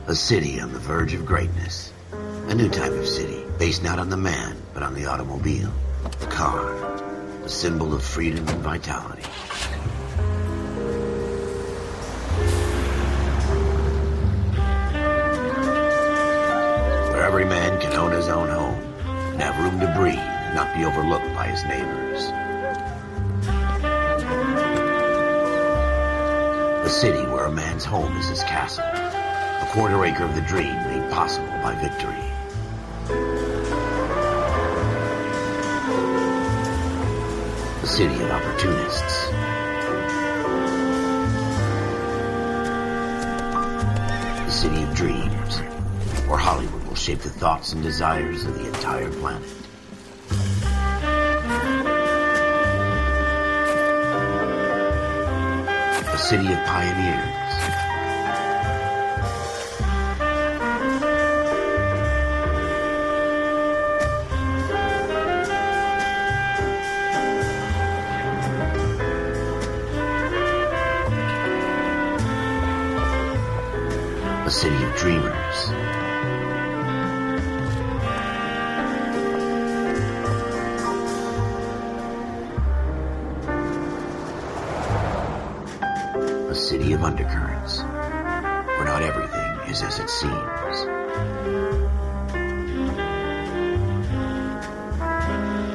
A city on the verge of greatness. A new type of city, based not on the man, but on the automobile. The car. A symbol of freedom and vitality. Where every man can own his own home, and have room to breathe, and not be overlooked by his neighbors. A city where a man's home is his castle. A quarter acre of the dream made possible by victory. A city of opportunists. A city of dreams, where Hollywood will shape the thoughts and desires of the entire planet. A city of pioneers. A city of dreamers. A city of undercurrents, where not everything is as it seems.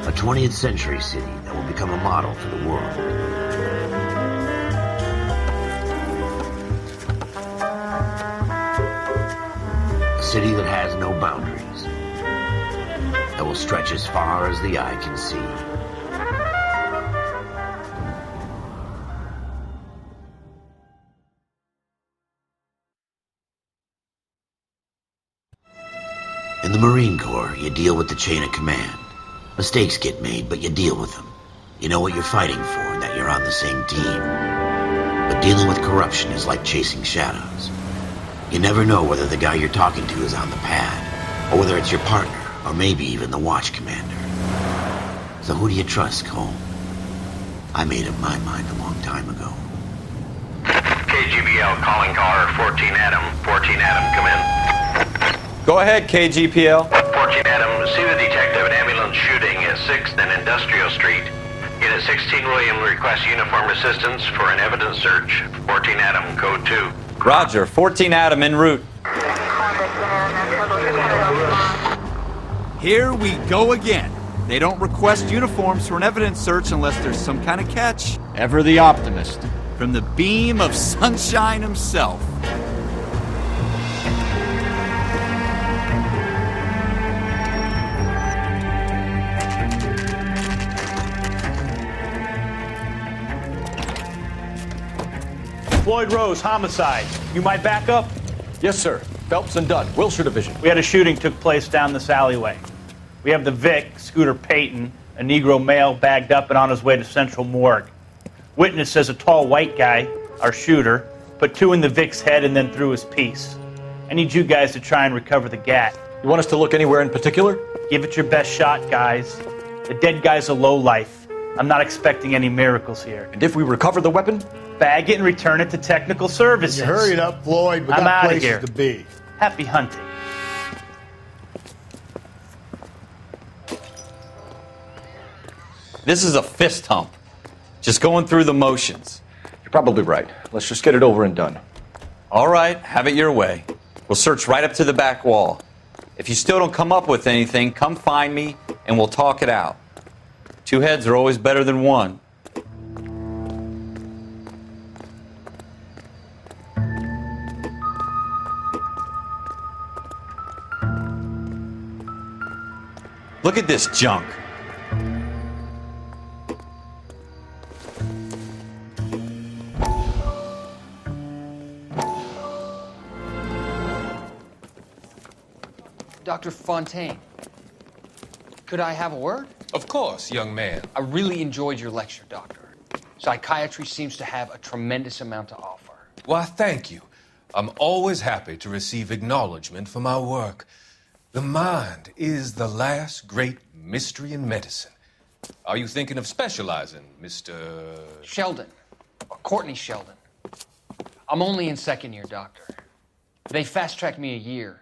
A 20th century city that will become a model for the world. A city that has no boundaries, that will stretch as far as the eye can see. In the Marine Corps, you deal with the chain of command. Mistakes get made, but you deal with them. You know what you're fighting for, and that you're on the same team. But dealing with corruption is like chasing shadows. You never know whether the guy you're talking to is on the pad, or whether it's your partner, or maybe even the watch commander. So who do you trust, Cole? I made up my mind a long time ago. KGBL calling caller 14 Adam. 14 Adam, come in. Go ahead, KGPL. 14 Adam, see the detective, an ambulance shooting at 6th and Industrial Street. Unit 16 William requests uniform assistance for an evidence search. 14 Adam, code 2. Roger, 14 Adam en route. Here we go again. They don't request uniforms for an evidence search unless there's some kind of catch. Ever the optimist. From the beam of sunshine himself. Floyd Rose, homicide. You might back up? Yes, sir. Phelps and Dunn, Wilshire Division. We had a shooting took place down this alleyway. We have the Vic, Scooter Payton, a Negro male bagged up and on his way to Central Morgue. Witness says a tall white guy, our shooter, put 2 in the Vic's head and then threw his piece. I need you guys to try and recover the gat. You want us to look anywhere in particular? Give it your best shot, guys. The dead guy's a lowlife. I'm not expecting any miracles here. And if we recover the weapon? Bag it and return it to technical services. You hurried up, Floyd. We I'm got outta places here. to be. Happy hunting. This is a fist hump. Just going through the motions. You're probably right. Let's just get it over and done. All right, have it your way. We'll search right up to the back wall. If you still don't come up with anything, come find me and we'll talk it out. 2 heads are always better than 1. Look at this junk. Dr. Fontaine, could I have a word? Of course, young man. I really enjoyed your lecture, Doctor. Psychiatry seems to have a tremendous amount to offer. Why, thank you. I'm always happy to receive acknowledgement for my work. The mind is the last great mystery in medicine. Are you thinking of specializing, Mr. Sheldon. Courtney Sheldon. I'm only in second year, Doctor. They fast-tracked me a year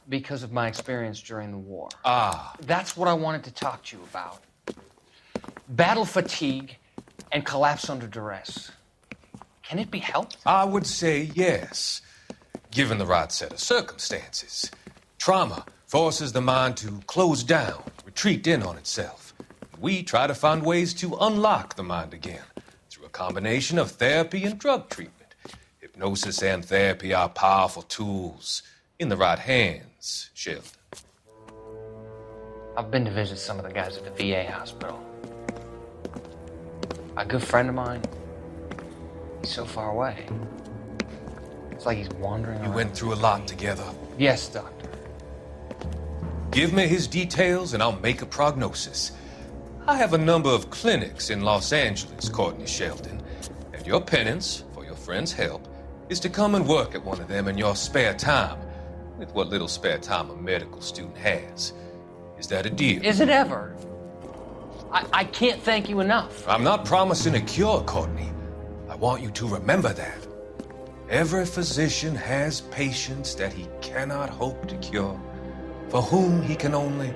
because of my experience during the war. Ah, That's what I wanted to talk to you about. Battle fatigue and collapse under duress. Can it be helped? I would say yes, given the right set of circumstances. Trauma forces the mind to close down, retreat in on itself. We try to find ways to unlock the mind again through a combination of therapy and drug treatment. Hypnosis and therapy are powerful tools in the right hands, Sheldon. I've been to visit some of the guys at the VA hospital. A good friend of mine, he's so far away. It's like he's wandering You around. went through a lot together. Yes, Doctor. Give me his details and I'll make a prognosis. I have a number of clinics in Los Angeles, Courtney Sheldon, and your penance for your friend's help is to come and work at one of them in your spare time, with what little spare time a medical student has. Is that a deal? Is it ever? I can't thank you enough. I'm not promising a cure, Courtney. I want you to remember that. Every physician has patients that he cannot hope to cure, for whom he can only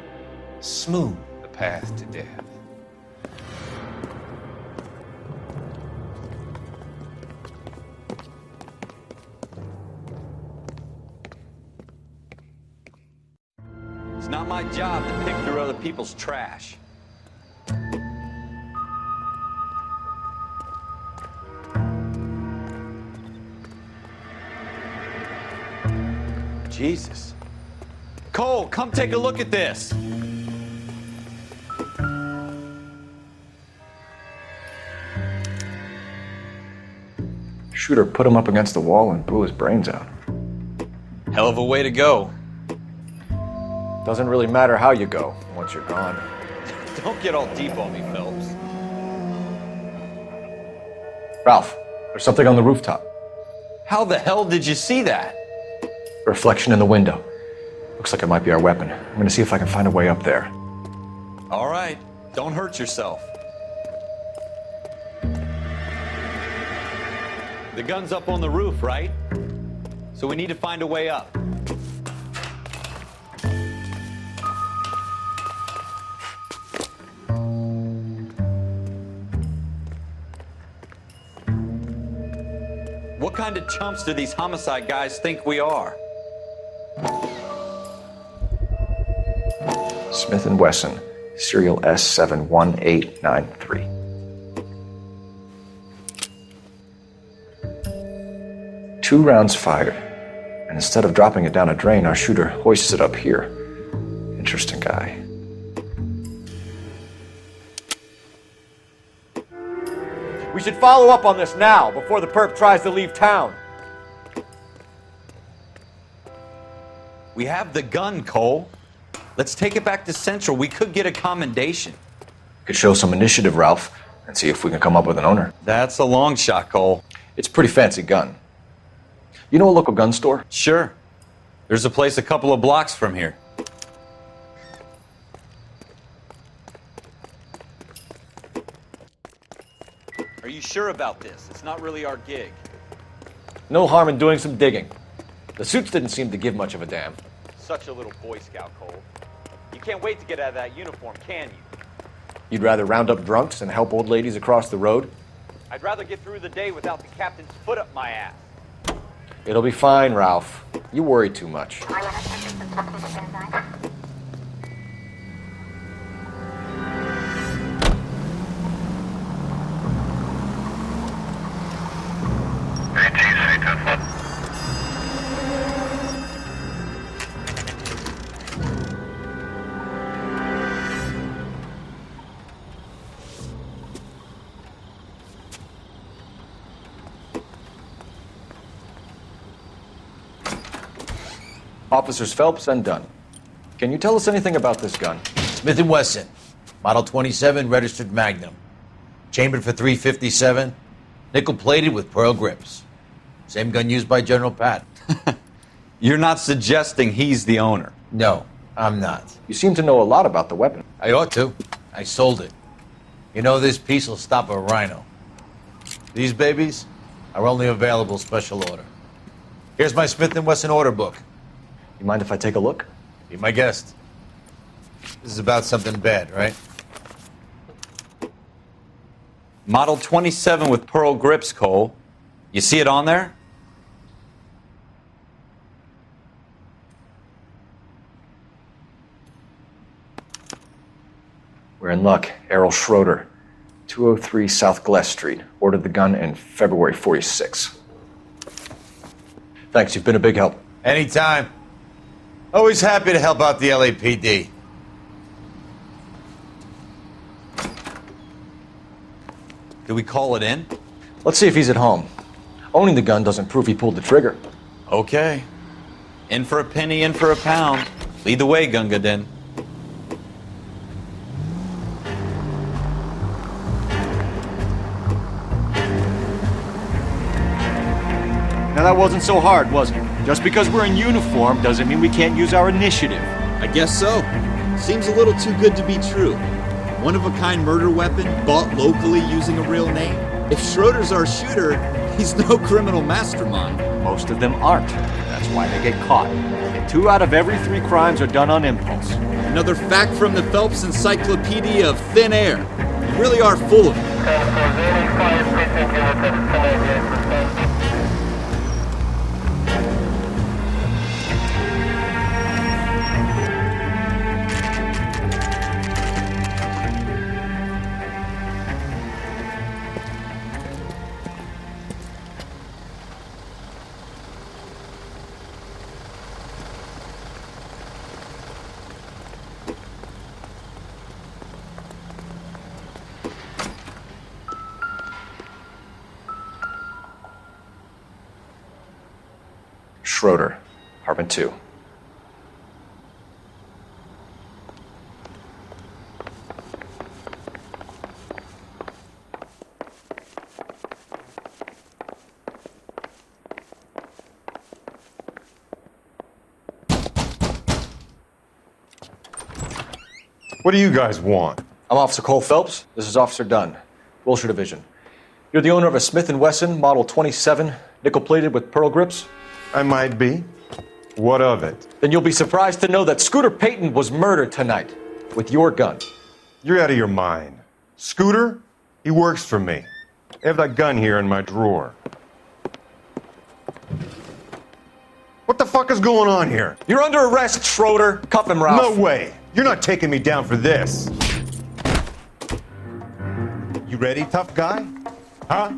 smooth the path to death. It's not my job to pick through other people's trash. Jesus. Cole, come take a look at this. Schroeder put him up against the wall and blew his brains out. Hell of a way to go. Doesn't really matter how you go once you're gone. Don't get all deep on me, Phelps. Ralph, there's something on the rooftop. How the hell did you see that? Reflection in the window. Looks like it might be our weapon. I'm gonna see if I can find a way up there. All right, don't hurt yourself. The gun's up on the roof, right? So we need to find a way up. What kind of chumps do these homicide guys think we are? Smith & Wesson, serial S71893. 2 rounds fired, and instead of dropping it down a drain, our shooter hoists it up here. Interesting guy. We should follow up on this now, before the perp tries to leave town. We have the gun, Cole. Let's take it back to Central. We could get a commendation. Could show some initiative, Ralph, and see if we can come up with an owner. That's a long shot, Cole. It's a pretty fancy gun. You know a local gun store? Sure. There's a place a couple of blocks from here. Are you sure about this? It's not really our gig. No harm in doing some digging. The suits didn't seem to give much of a damn. Such a little Boy Scout, Cole. You can't wait to get out of that uniform, can you? You'd rather round up drunks and help old ladies across the road? I'd rather get through the day without the captain's foot up my ass. It'll be fine, Ralph. You worry too much. Officers Phelps and Dunn. Can you tell us anything about this gun? Smith & Wesson, Model 27, registered Magnum. Chambered for .357, nickel-plated with pearl grips. Same gun used by General Patton. You're not suggesting he's the owner. No, I'm not. You seem to know a lot about the weapon. I ought to. I sold it. You know, this piece will stop a rhino. These babies are only available special order. Here's my Smith & Wesson order book. You mind if I take a look? Be my guest. This is about something bad, right? Model 27 with pearl grips, Cole. You see it on there? We're in luck. Errol Schroeder, 203 South Glass Street. Ordered the gun in February 46. Thanks, you've been a big help. Anytime. Always happy to help out the LAPD. Do we call it in? Let's see if he's at home. Owning the gun doesn't prove he pulled the trigger. Okay. In for a penny, in for a pound. Lead the way, Gunga Din. Now that wasn't so hard, was it? Just because we're in uniform doesn't mean we can't use our initiative. I guess so. Seems a little too good to be true. One-of-a-kind murder weapon bought locally using a real name. If Schroeder's our shooter, he's no criminal mastermind. Most of them aren't. That's why they get caught. And 2 out of every 3 crimes are done on impulse. Another fact from the Phelps Encyclopedia of Thin Air. You really are full of it. Schroeder, apartment 2. What do you guys want? I'm Officer Cole Phelps. This is Officer Dunn, Wilshire Division. You're the owner of a Smith & Wesson Model 27, nickel-plated with pearl grips? I might be. What of it? Then you'll be surprised to know that Scooter Payton was murdered tonight with your gun. You're out of your mind. Scooter? He works for me. I have that gun here in my drawer. What the fuck is going on here? You're under arrest, Schroeder. Cuff him, Ralph. No way. You're not taking me down for this. You ready, tough guy? Huh?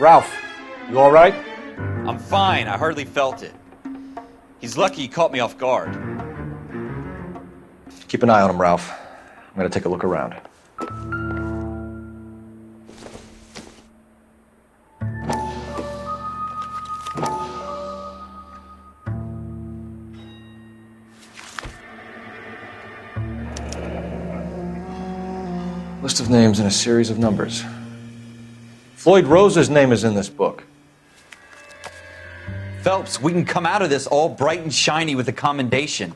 Ralph, you all right? I'm fine. I hardly felt it. He's lucky he caught me off guard. Keep an eye on him, Ralph. I'm gonna take a look around. List of names and a series of numbers. Floyd Rose's name is in this book. Phelps, we can come out of this all bright and shiny with a commendation.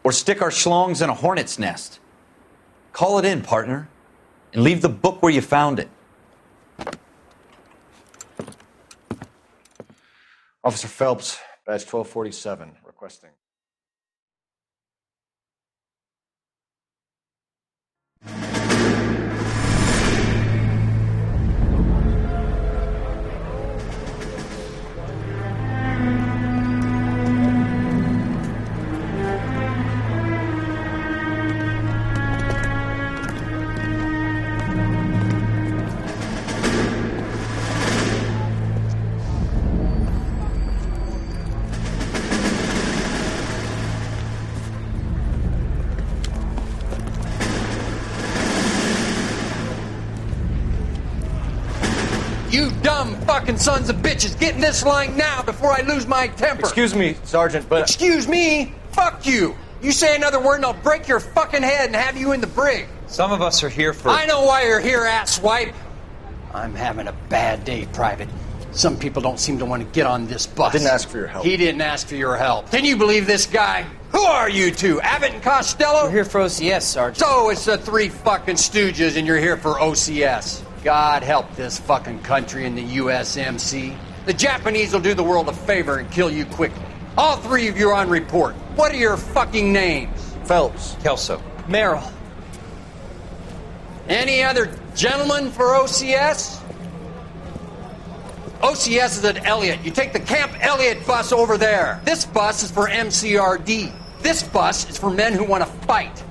Or stick our schlongs in a hornet's nest. Call it in, partner. And leave the book where you found it. Officer Phelps, badge 1247, requesting. You dumb fucking sons of bitches, get in this line now before I lose my temper. Excuse me, Sergeant, but... Excuse me? Fuck you. You say another word and I'll break your fucking head and have you in the brig. Some of us are here for... I know why you're here, asswipe. I'm having a bad day, Private. Some people don't seem to want to get on this bus. I didn't ask for your help. He didn't ask for your help. Can you believe this guy? Who are you two? Abbott and Costello? We're here for OCS, Sergeant. So it's the three fucking stooges and you're here for OCS. God help this fucking country and the USMC. The Japanese will do the world a favor and kill you quickly. All three of you are on report. What are your fucking names? Phelps. Kelso. Merrill. Any other gentlemen for OCS? OCS is at Elliott. You take the Camp Elliott bus over there. This bus is for MCRD. This bus is for men who want to fight.